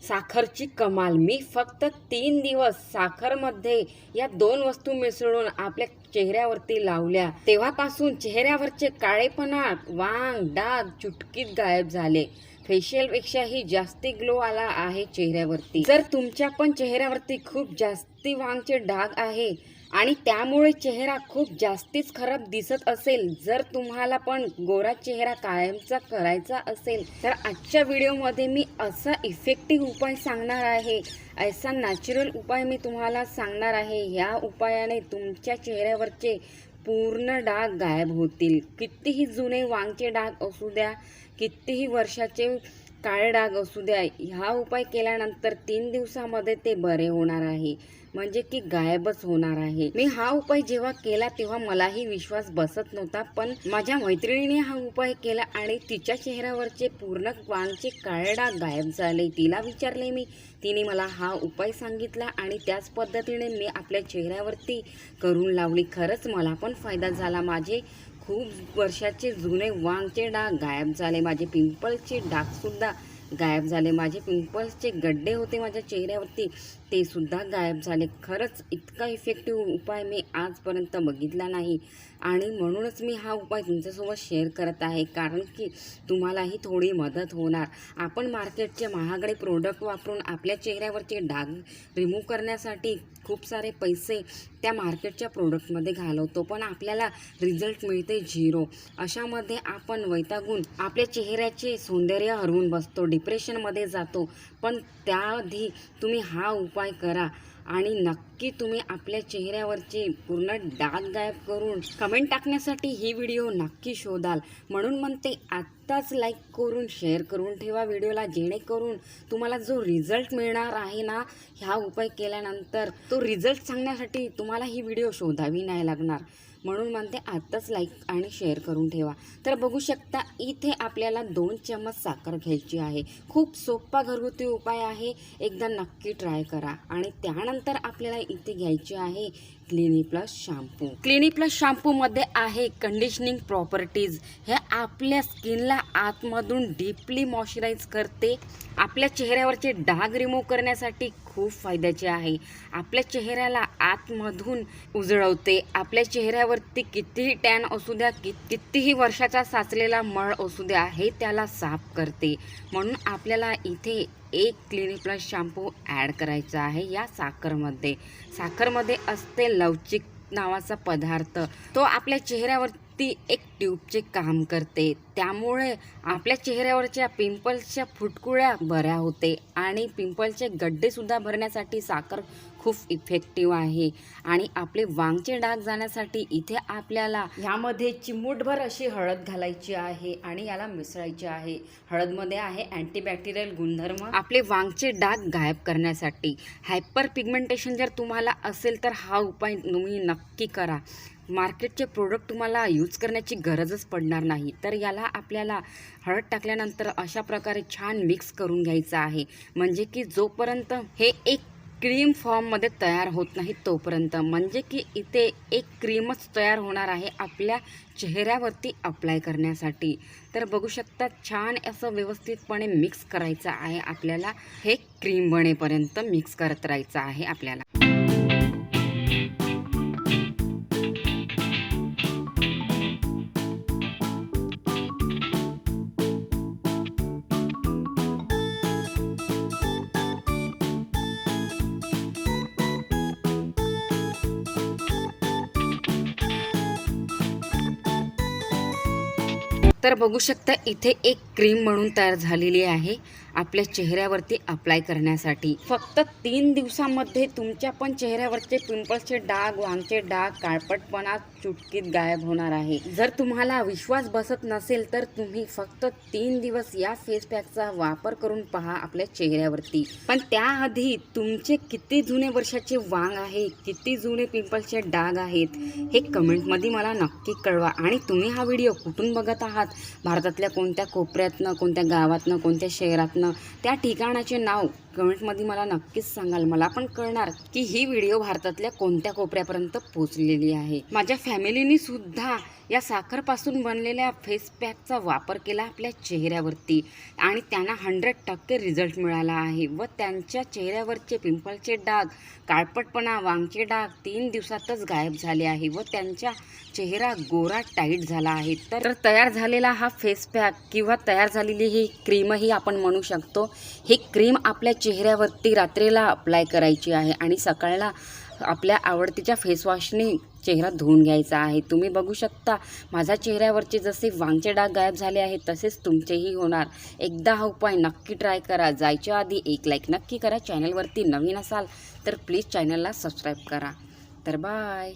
साखरची कमाल। मी फक्त 3 दिवस साखरमध्ये या 2 वस्तू मिसळून आपल्या चेहऱ्यावरती लावल्या, तेव्हापासून चेहऱ्यावरचे काळेपणा, वांग, डाग चुटकीत गायब झाले। फेशियल पेक्षाही जास्ती ग्लो आला आहे चेहऱ्यावरती। जर तुमच्या पण चेहऱ्यावरती खूप जास्ती वांगचे डाग आहे आणि त्यामुळे चेहरा खूप जास्तीच खराब दिसत असेल, जर तुम्हाला पण गोरा चेहरा कायमचा करायचा असेल, तर आजच्या व्हिडिओमध्ये मी असा इफेक्टिव्ह उपाय सांगणार आहे, ऐसा नॅचरल उपाय मी तुम्हाला सांगणार आहे। ह्या उपायाने तुमच्या चेहऱ्यावरचे पूर्ण डाग गायब होतील। कितीही जुने वांगचे डाग असू द्या, कितीही वर्षाचे काळे डाग असू द्या, हा उपाय केल्यानंतर 3 दिवसामध्ये ते बरे होणार आहे, म्हणजे की गायबच होणार आहे। मी हा उपाय जेव्हा केला तेव्हा मलाही विश्वास बसत नव्हता, पण माझ्या मैत्रिणीने हा उपाय केला आणि तिच्या चेहऱ्यावरचे पूर्ण वांगचे काळे डाग गायब झाले। तिला विचारले मी, तिने मला हा उपाय सांगितला आणि त्याच पद्धतीने मी आपल्या चेहऱ्यावरती करून लावली। खरंच मला पण फायदा झाला। माझे खूप वर्षाचे जुने वांगचे डाग गायब झाले, माझे पिंपल्सचे डागसुद्धा गायब झाले, माझे पिंपल्सचे गड्डे होते माझ्या चेहऱ्यावरती ते सुद्धा गायब झाले। खरंच इतका इफेक्टिव्ह उपाय मी आजपर्यंत बघितला नाही आणि म्हणूनच मी हा उपाय तुमच्यासोबत शेअर करत आहे, कारण की तुम्हालाही थोडी मदत होणार। आपण मार्केटचे महागडे प्रोडक्ट वापरून आपल्या चेहऱ्यावरचे डाग रिमूव्ह करण्यासाठी खूप सारे पैसे त्या मार्केटच्या प्रोडक्टमध्ये घालवतो, पण आपल्याला रिझल्ट मिळते 0। अशामध्ये आपण वैतागून आपल्या चेहऱ्याचे सौंदर्य हरवून बसतो, डिप्रेशनमध्ये जातो। पण त्याआधी तुम्ही हा उपाय करा आणि नक्की तुम्ही आपल्या चेहऱ्यावरचे पूर्ण डाग गायब करून कमेंट टाकण्यासाठी ही व्हिडिओ नक्की शोधाल। म्हणून म्हणते, आत्ताच लाईक करून शेअर करून ठेवा व्हिडिओला, जेणेकरून तुम्हाला जो रिझल्ट मिळणार आहे ना ह्या उपाय केल्यानंतर, तो रिझल्ट सांगण्यासाठी तुम्हाला ही व्हिडिओ शोधावी नाही लागणार। म्हणून म्हणते, आत्ताच लाईक आणि शेअर करून ठेवा। तर बघू शकता, इथे आपल्याला 2 चम्मच साखर घ्यायची आहे। खूप सोपा घरगुती उपाय आहे, एकदा नक्की ट्राय करा। आणि त्यानंतर आपल्याला इथे घ्यायची आहे Clinic Plus shampoo. Clinic Plus शॅम्पूमध्ये आहे कंडिशनिंग प्रॉपर्टीज। हे आपल्या स्किनला आतमधून डीपली मॉइश्चराईज करते, आपल्या चेहऱ्यावरचे डाग रिमूव्ह करण्यासाठी खूप फायद्याचे आहे, आपल्या चेहऱ्याला आतमधून उजळवते, आपल्या चेहऱ्यावरती कितीही टॅन असू द्या, कितीही वर्षाचा साचलेला मळ असू द्या, हे त्याला साफ करते। म्हणून आपल्याला इथे 1 क्लिनिक प्लस शॅम्पू ॲड करायचा आहे या साखरमध्ये। साखरमध्ये असते लवचिक नावाचा पदार्थ, तो आपल्या चेहऱ्यावरती एक ट्यूबचे काम करते, त्यामुळे आपल्या चेहऱ्यावरच्या पिंपल्सच्या फुटकुळ्या बऱ्या होते आणि पिंपल्सचे गड्डेसुद्धा भरण्यासाठी साखर खूप इफेक्टिव्ह आहे। आणि आपले वांगचे डाग जाण्यासाठी इथे आपल्याला ह्यामध्ये चिमूटभर अशी हळद घालायची आहे आणि याला मिसळायची आहे। हळदमध्ये आहे अँटीबॅक्टेरियल गुणधर्म, आपले वांगचे डाग गायब करण्यासाठी। हायपर पिगमेंटेशन जर तुम्हाला असेल तर हा उपाय तुम्ही नक्की करा। मार्केटचे प्रोडक्ट तुम्हाला यूज करण्याची गरजच पडणार नाही। तर याला आपल्याला हळद टाकल्यानंतर अशा प्रकारे छान मिक्स करून घ्यायचं आहे, म्हणजे की जोपर्यंत हे एक क्रीम फॉर्ममध्ये तयार होत नाही तोपर्यंत, म्हणजे की इथे एक क्रीमच तयार होणार आहे आपल्या चेहऱ्यावरती अप्लाय करण्यासाठी। तर बघू शकता, छान असं व्यवस्थितपणे मिक्स करायचं आहे आपल्याला, हे क्रीम बनेपर्यंत मिक्स करत राहायचं आहे आपल्याला। तर बघू शकता, इथे एक क्रीम म्हणून तयार झालेली आहे आपल्या चेहऱ्यावरती अप्लाय करण्यासाठी। फक्त 3 दिवसामध्ये तुमच्या पण चेहऱ्यावरचे पिंपल्सचे डाग, वांगचे डाग, काळपटपणा चुटकीत गायब होणार आहे। जर तुम्हाला विश्वास बसत नसेल तर तुम्ही फक्त 3 दिवस या फेस पॅकचा वापर करून पहा आपल्या चेहऱ्यावरती। पण त्याआधी तुमचे किती जुने वर्षाचे वांग आहे, किती जुने पिंपल्सचे डाग आहेत, हे कमेंटमध्ये मला नक्की कळवा। आणि तुम्ही हा व्हिडिओ कुठून बघत आहात, भारतातल्या कोणत्या कोपऱ्यातनं, कोणत्या गावातनं, कोणत्या शहरातनं, त्या ठिकाणाचे नाव कमेंटमध्ये मला नक्कीच सांगाल। मला पण कळणार की ही व्हिडिओ भारतातल्या कोणत्या कोपऱ्यापर्यंत पोहोचलेली आहे। माझ्या फॅमिलीने सुद्धा या साखरपासून बनलेल्या फेस पॅकचा वापर केला आपल्या चेहऱ्यावरती आणि त्यांना 100% रिझल्ट मिळाला आहे व त्यांच्या चेहऱ्यावरचे पिंपलचे डाग, काळपटपणा, वांगचे डाग 3 दिवसातच गायब झाले आहे व त्यांचा चेहरा गोरा टाईट झाला आहे. तर तयार झालेला हा फेस पॅक किंवा तयार झालेली ही क्रीमही आपण म्हणू शकतो. ही क्रीम आपल्या चेहऱ्यावरती रात्रीला अप्लाय करायची आहे आणि सकाळला आपल्या आवडतीच्या फेसवॉशने चेहरा धुवून घ्यायचा आहे. तुम्ही बघू शकता माझ्या चेहऱ्यावरचे जसे वांगचे डाग गायब झाले आहेत तसेच तुमचेही होणार. एकदा हा उपाय नक्की ट्राय करा. जायच्या आधी एक लाईक नक्की करा. चॅनलवरती नवीन असाल तर प्लीज चॅनलला सबस्क्राईब करा. तर बाय.